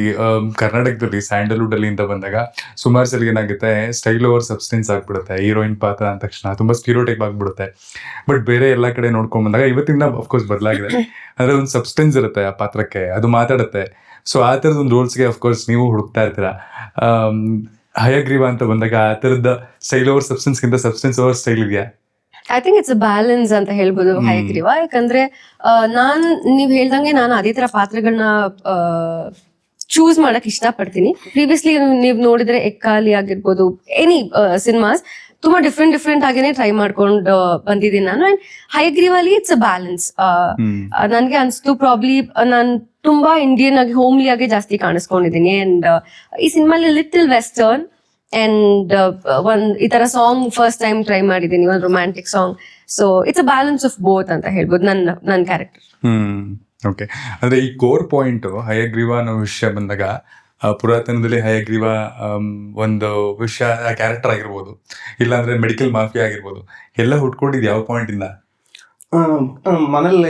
Speaker 1: ಕರ್ನಾಟಕದಲ್ಲಿ ಸ್ಯಾಂಡಲ್ವುಡ್ ಅಲ್ಲಿ ಅಂತ ಬಂದಾಗ ಸುಮಾರು ಸಲ ಏನಾಗುತ್ತೆ, ಸ್ಟೈಲ್ ಓವರ್ ಸಬ್ಸ್ಟೆನ್ಸ್ ಆಗ್ಬಿಡುತ್ತೆ. ಹೀರೋಯಿನ್ ಪಾತ್ರ ಅಂದ ತಕ್ಷಣ ತುಂಬಾ ಸ್ಟೀರಿಯೋಟೈಪ್ ಆಗ್ಬಿಡುತ್ತೆ. ಬಟ್ ಬೇರೆ ಎಲ್ಲಾ ಕಡೆ ನೋಡ್ಕೊಂಡ್ ಬಂದಾಗ ಇವತ್ತಿನ ಅಫ್ಕೋರ್ಸ್ ಬದಲಾಗಿದೆ. ಅಂದ್ರೆ ಒಂದು ಸಬ್ಸ್ಟೆನ್ಸ್ ಇರುತ್ತೆ ಆ ಪಾತ್ರಕ್ಕೆ, ಅದು ಮಾತಾಡುತ್ತೆ. ಸೊ ಆ ತರದ ಒಂದು ರೋಲ್ಸ್ಗೆ ಅಫ್ಕೋರ್ಸ್ ನೀವು ಹುಡುಕ್ತಾ ಇರ್ತೀರಾ. ಹಯಗ್ರೀವ ಅಂತ ಬಂದಾಗ ಆ ತರದ ಸ್ಟೈಲ್ ಓವರ್ ಸಬ್ಸ್ಟೆನ್ಸ್ ಗಿಂತ ಸಬ್ಸ್ಟೆನ್ಸ್ ಓವರ್ ಸ್ಟೈಲ್ ಇದೆಯಾ?
Speaker 2: I think it's a balance ಅಂತ ಹೇಳ್ಬೋದು ಹಯಗ್ರೀವ. ಯಾಕಂದ್ರೆ ನೀವ್ ಹೇಳ್ದಂಗೆ ನಾನು ಅದೇ ತರ ಪಾತ್ರಗಳನ್ನ ಚೂಸ್ ಮಾಡಕ್ ಇಷ್ಟಪಡ್ತೀನಿ. ಪ್ರೀವಿಯಸ್ಲಿ ನೀವ್ ನೋಡಿದ್ರೆ ಎಕ್ಕಾಲಿ ಆಗಿರ್ಬೋದು, ಎನಿ ಸಿನಿಮಾಸ್ ತುಂಬಾ ಡಿಫ್ರೆಂಟ್ ಆಗೇನೆ ಟ್ರೈ ಮಾಡ್ಕೊಂಡು ಬಂದಿದ್ದೀನಿ ನಾನು. ಅಂಡ್ ಹಯಗ್ರೀವಲ್ಲಿ ಇಟ್ಸ್ ಅ ಬ್ಯಾಲೆನ್ಸ್. ನನ್ಗೆ ಅನ್ಸ್ತು ಪ್ರಾಬ್ಲಿ ನಾನು ತುಂಬಾ ಇಂಡಿಯನ್ ಆಗಿ ಹೋಮ್ಲಿ ಆಗಿ ಜಾಸ್ತಿ ಕಾಣಿಸ್ಕೊಂಡಿದ್ದೀನಿ. ಅಂಡ್ ಈ ಸಿನಿಮಾಲಿ ಲಿಟಲ್ ವೆಸ್ಟರ್ನ್ ಅಂಡ್ ಈ ತರ ಸಾಂಗ್ ಫಸ್ಟ್ ಟೈಮ್ ಟ್ರೈ ಮಾಡಿದ್ದೀನಿ, ಒಂದು romantic song. So it's a balance of both ಅಂತ ಹೇಳ್ಬೋದು ನನ್ನ ಕ್ಯಾರೆಕ್ಟರ್.
Speaker 1: ಓಕೆ, ಅಂದ್ರೆ ಈ ಕೋರ್ ಪಾಯಿಂಟ್ ಹಯಗ್ರೀವ ಅನ್ನೋ ವಿಷಯ ಬಂದಾಗ ಪುರಾತನದಲ್ಲಿ ಹಯಗ್ರೀವ ಒಂದು ವಿಷಯ ಕ್ಯಾರೆಕ್ಟರ್ ಆಗಿರ್ಬೋದು, ಇಲ್ಲಾಂದ್ರೆ ಮೆಡಿಕಲ್ ಮಾಫಿಯಾ ಆಗಿರ್ಬೋದು, ಎಲ್ಲ ಹುಟ್ಕೊಂಡಿದ್ ಯಾವ ಪಾಯಿಂಟ್ ಇಂದ?
Speaker 4: ಮನೇಲಿ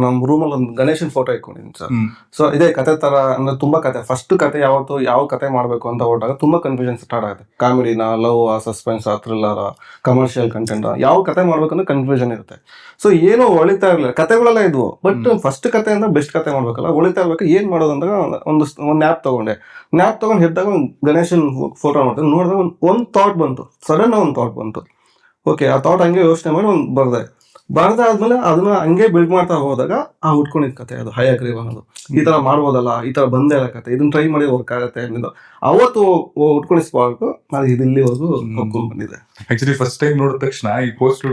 Speaker 4: ನಮ್ಮ ರೂಮಲ್ಲಿ ಒಂದು ಗಣೇಶನ್ ಫೋಟೋ ಇಟ್ಕೊಂಡಿದ್ದೀನಿ ಸರ್. ಸೊ ಇದೇ ಕತೆ ತರ ಅಂದ್ರೆ ತುಂಬಾ ಕತೆ. ಫಸ್ಟ್ ಕತೆ ಯಾವ ಕತೆ ಮಾಡ್ಬೇಕು ಅಂತ ಹೊರಟಾಗ ತುಂಬಾ ಕನ್ಫ್ಯೂಷನ್ ಸ್ಟಾರ್ಟ್ ಆಗುತ್ತೆ. ಕಾಮಿಡಿನ, love, suspense, thriller, commercial content, ಯಾವ ಕತೆ ಮಾಡ್ಬೇಕಂದ್ರೆ ಕನ್ಫ್ಯೂಷನ್ ಇರುತ್ತೆ. ಸೊ ಏನೋ ಹೊಳಿತಾ ಇರಲಿಲ್ಲ, ಕತೆಗಳೆಲ್ಲ ಇದ್ವು. ಬಟ್ ಫಸ್ಟ್ ಕತೆಯಿಂದ ಬೆಸ್ಟ್ ಕತೆ ಮಾಡ್ಬೇಕಲ್ಲ, ಹೊಳಿತಾ ಇರ್ಬೇಕು. ಏನ್ ಮಾಡೋದು ಅಂದಾಗ ಒಂದು ನ್ಯಾಪ್ ತಗೊಂಡು ಹೆದ್ದಾಗ ಒಂದು ಗಣೇಶನ್ ಫೋಟೋ ಮಾಡ್ತೀನಿ. ನೋಡಿದಾಗ ಒಂದು ಥಾಟ್ ಬಂತು, ಸಡನ್ ಒಂದು ಥಾಟ್ ಬಂತು. ಓಕೆ, ಆ ಥಾಟ್ ಹಂಗೆ ಯೋಚನೆ ಮಾಡಿ ಒಂದು ಬರ್ದಾದ್ಮೇಲೆ ಅದನ್ನ ಹಂಗೆ ಬಿಲ್ಡ್ ಮಾಡ್ತಾ ಹೋದಾಗ ಆ ಉಟ್ಕೊಂಡಿದ್ ಕತೆ ಅದು ಹೈಅಗ್ರೀವ್ ಅನ್ನೋದು ಈ ತರ ಮಾಡ್ಬೋದಲ್ಲ, ಈ ತರ ಬಂದೇ ಇಲ್ಲ ಕತೆ, ಇದನ್ನ ಟ್ರೈ ಮಾಡಿ ವರ್ಕ್ ಆಗುತ್ತೆ ಅನ್ನೋದು ಅವತ್ತು ಉಟ್ಕೊಂಡಿದ್ ಸ್ಪಾಟ್ ನಾನು ಇಲ್ಲಿವರೆಗೂ ನೋಡ್ಕೊಂಡು ಬಂದಿದೆ.
Speaker 1: ಆಕ್ಚುಲಿ ಫಸ್ಟ್ ಟೈಮ್ ನೋಡಿದ ತಕ್ಷಣ ಈ ಪೋಸ್ಟ್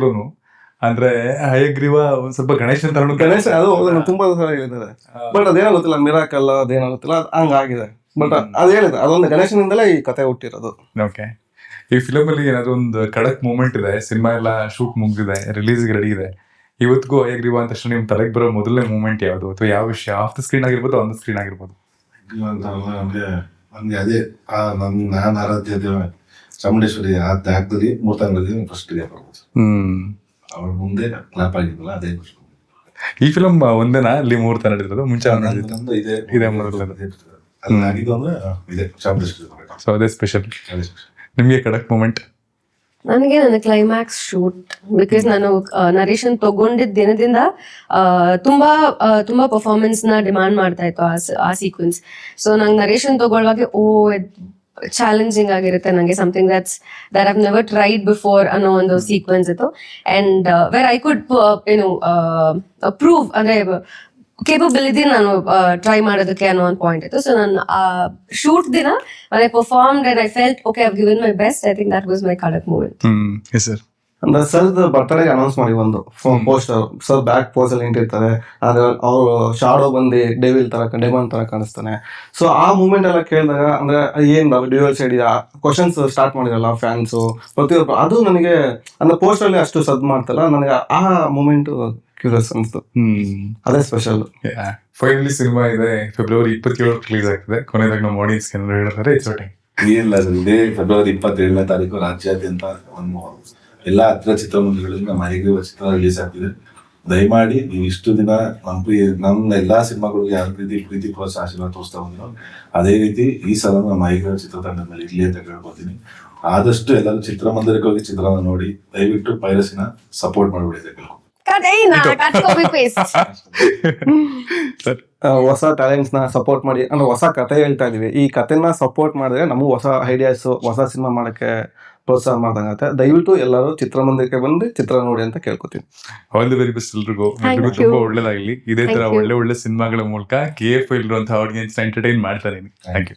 Speaker 1: ಅಂದ್ರೆ ಹಯಗ್ರೀವ ಒಂದ್ ಸ್ವಲ್ಪ ಗಣೇಶನ್ ತರ
Speaker 4: ಗಣೇಶ ಅದು ನಂಗೆ ತುಂಬಾ ಸಲ ಹೇಳಿದ್ದಾರೆ, ಬಟ್ ಅದೇನೋ ಗೊತ್ತಿಲ್ಲ, ಮಿರಾಕಲ್ ಅದೇನೋ ಗೊತ್ತಿಲ್ಲ, ಹಂಗಾಗಿದೆ. ಬಟ್ ಅದ್ ಹೇಳಿದೆ ಅದೊಂದು ಗಣೇಶನಿಂದಲೇ ಈ ಕತೆ ಹುಟ್ಟಿರೋದು.
Speaker 1: ಓಕೆ. ಈ ಫಿಲಮ್ ಅಲ್ಲಿ ಏನಾದ್ರು ಒಂದು ಖಡಕ್ ಮೂಮೆಂಟ್ ಇದೆ, ಸಿನಿಮಾ ಎಲ್ಲ ಶೂಟ್ ಮುಗಿದಿದೆ, ರಿಲೀಸ್ಗೆ ರೆಡಿ ಇದೆ, ಇವತ್ತಿಗೂ ಹಯಗ್ರೀವ ಅಂತ ತಕ್ಷಣ ನಿಮ್ ತಲೆಗೆ ಬರೋ ಮೊದಲನೇ ಮೂಮೆಂಟ್ ಯಾವುದು, ಅಥವಾ ಯಾವ ವಿಷಯ, ಆಫ್ ದ ಸ್ಕ್ರೀನ್ ಆಗಿರ್ಬೋದು, ಆನ್ ದ ಸ್ಕ್ರೀನ್ ಆಗಿರ್ಬೋದು?
Speaker 3: ನಮ್ಗೆ ಅದೇ ನಾನು ಆರಾಧ್ಯ ದೇವ ಚಾಮುಂಡೇಶ್ವರಿ ಆ ತ್ಯಾಗದಲ್ಲಿ ಮೂರ್ತಾಂಗದಲ್ಲಿ ಫಸ್ಟ್ ಅವ್ರ ಮುಂದೆ ಕ್ಲಾಪ್ ಆಗಿದ್ವಲ್ಲ ಅದೇ ಖುಷಿ.
Speaker 1: ಈ ಫಿಲಮ್ ಒಂದೇನಾ ಅಲ್ಲಿ ಮುಹೂರ್ತ ನಡೆದಿರೋದು? ಮುಂಚೆ
Speaker 3: ನಂದು
Speaker 1: ಇದೇ ಮೊದಲನೇದು
Speaker 3: ಅಲ್ಲಿ ಆಗಿದ್ದು ಅಂದ್ರೆ ಇದೆ ಚಾಮುಂಡೇಶ್ವರಿ.
Speaker 1: ಸೊ ಅದೇ ಸ್ಪೆಷಲ್. ನಿಮ್ಗೆ ಖಡಕ್ ಮೂಮೆಂಟ್?
Speaker 2: ನನಗೆ ನನ್ನ ಕ್ಲೈಮ್ಯಾಕ್ಸ್ ಶೂಟ್, ಬಿಕಾಸ್ ನಾನು ನರೇಶನ್ ತಗೊಂಡಿದ್ದ ದಿನದಿಂದ ತುಂಬಾ ಪರ್ಫಾರ್ಮೆನ್ಸ್ ನ ಡಿಮಾಂಡ್ ಮಾಡ್ತಾ ಇತ್ತು ಆ ಸೀಕ್ವೆನ್ಸ್. ಸೊ ನಂಗೆ ನರೇಶನ್ ತಗೊಳ್ಳುವಾಗ ಚಾಲೆಂಜಿಂಗ್ ಆಗಿರುತ್ತೆ ನಂಗೆ, something that I've never tried before ಅನ್ನೋ ಒಂದು ಸೀಕ್ವೆನ್ಸ್ ಇತ್ತು. And where I could prove ಅಂದ್ರೆ ಕೇಪಬಿಲಿಟಿ ನಾನು ಟ್ರೈ ಮಾಡೋದಕ್ಕೆ ಅನ್ನೋ ಒಂದು ಪಾಯಿಂಟ್ ಇತ್ತು. ಸೊ ನಾನು ಶೂಟ್ ದಿನ when I performed and I felt okay, I've given my best, I think that was my Kadak moment.
Speaker 1: Yes sir.
Speaker 4: ಅಂದ್ರೆ ಸರ್ ಬರ್ತಡೆಗೆ ಅನೌನ್ಸ್ ಮಾಡಿ ಒಂದು ಪೋಸ್ಟರ್, ಸರ್ ಬ್ಯಾಕ್ ಪೋಸ್ ಅಲ್ಲಿ ನಿಂತಿರ್ತಾರೆ, ಆದ್ರೆ ಅವರು ಶಾಡೋ ಬಂದು ಡೆಮನ್ ತರ ಕಾಣಿಸ್ತಾನೆ. ಸೊ ಆ ಮೂಮೆಂಟ್ ಎಲ್ಲ ಕೇಳಿದಾಗ ಅಂದ್ರೆ ಏನ್ ಡ್ಯೂಯಲ್ ಸೈಡ್ ಕ್ವಶನ್ಸ್ ಸ್ಟಾರ್ಟ್ ಮಾಡಿರಲ್ಲ ಫ್ಯಾನ್ಸ್ ಪ್ರತಿಯೊಬ್ಬರು, ಅದು ನನಗೆ ಅಂದ್ರೆ ಪೋಸ್ಟರ್ ಅಲ್ಲಿ ಅಷ್ಟು ಸದ್ ಮಾಡ್ತಲ್ಲ, ನನಗೆ ಆ ಮೂಮೆಂಟ್ ಕ್ಯೂರಿಯಸ್ ಅನ್ಸ್ತು, ಅದೇ ಸ್ಪೆಷಲ್.
Speaker 1: ಫೈನಲಿ ಸಿನಿಮಾ ಇದೆ, ಫೆಬ್ರವರಿ 27 ರಿಲೀಸ್ ಆಗ್ತದೆ. ಕೊನೆಯದಾಗ ನಮ್ಮ ಆಡಿಯನ್ಸ್ ಏನಾದ್ರು ಹೇಳ್ತಾರೆ?
Speaker 3: ಇಲ್ಲ ಸರ್, ಇದೇ ಫೆಬ್ರವರಿ 27ನೇ ತಾರೀಕು ರಾಜ್ಯಾದ್ಯಂತ ಎಲ್ಲ ಹತ್ತಿರ ಚಿತ್ರಮಂದಿರಗಳಲ್ಲಿ ನಮ್ಮ ಹಯಗ್ರೀವ ಚಿತ್ರ ರಿಲೀಸ್ ಆಗ್ತಿದೆ. ದಯಮಾಡಿ ನೀವು ಇಷ್ಟು ದಿನ ನಮ್ಮ ಎಲ್ಲಾ ಸಿನಿಮಾಗಳಿಗೆ ಯಾವ ರೀತಿ ಪ್ರೀತಿ ಪ್ರೋತ್ಸಾಹ ಆಶೀರ್ವಾದ ತೋರಿಸ್ತಾ ಬಂದಿರೋ ಅದೇ ರೀತಿ ಈ ಸಲ ನಮ್ಮ ಹಯಗ್ರೀವ ಚಿತ್ರತಂಡದ ಮೇಲೆ ಇರ್ಲಿ ಅಂತ ಕೇಳ್ಕೊತೀನಿ. ಆದಷ್ಟು ಎಲ್ಲರೂ ಚಿತ್ರಮಂದಿರಕ್ಕೆ ಹೋಗಿ ಚಿತ್ರನ ನೋಡಿ, ದಯವಿಟ್ಟು ಪೈರಸಿನ ಸಪೋರ್ಟ್ ಮಾಡ್ಬಿಡಿ.
Speaker 4: ಹೊಸ ಟ್ಯಾಲೆಂಟ್ಸ್ ನ ಸಪೋರ್ಟ್ ಮಾಡಿ, ಅಂದ್ರೆ ಹೊಸ ಕತೆ ಹೇಳ್ತಾ ಇದೀವಿ, ಈ ಕತೆನ ಸಪೋರ್ಟ್ ಮಾಡಿದ್ರೆ ನಮಗೂ ಹೊಸ ಐಡಿಯಾಸ್, ಹೊಸ ಸಿನಿಮಾ ಮಾಡಕ್ಕೆ ಪ್ರೋತ್ಸಾಹ ಮಾಡ್ದಂಗತ್ತೆ. ದಯವಿಟ್ಟು ಎಲ್ಲರೂ ಚಿತ್ರಮಂದಿರಕ್ಕೆ ಬಂದು ಚಿತ್ರ ನೋಡಿ ಅಂತ ಕೇಳ್ಕೊತೀನಿ.
Speaker 1: ಆಲ್ ದಿ ವೆರಿ ಬೆಸ್ಟ್ ಎಲ್ರಿಗೂ. ತುಂಬಾ ಒಳ್ಳೇದಾಗ್ಲಿ. ಇದೇ ತರ ಒಳ್ಳೆ ಸಿನಿಮಾಗಳ ಮೂಲಕ KF ಇರುವಂತಹ ಆಡಿಯನ್ಸ್ ಎಂಟರ್ಟೈನ್ ಮಾಡ್ತಾರೆ. Thank you.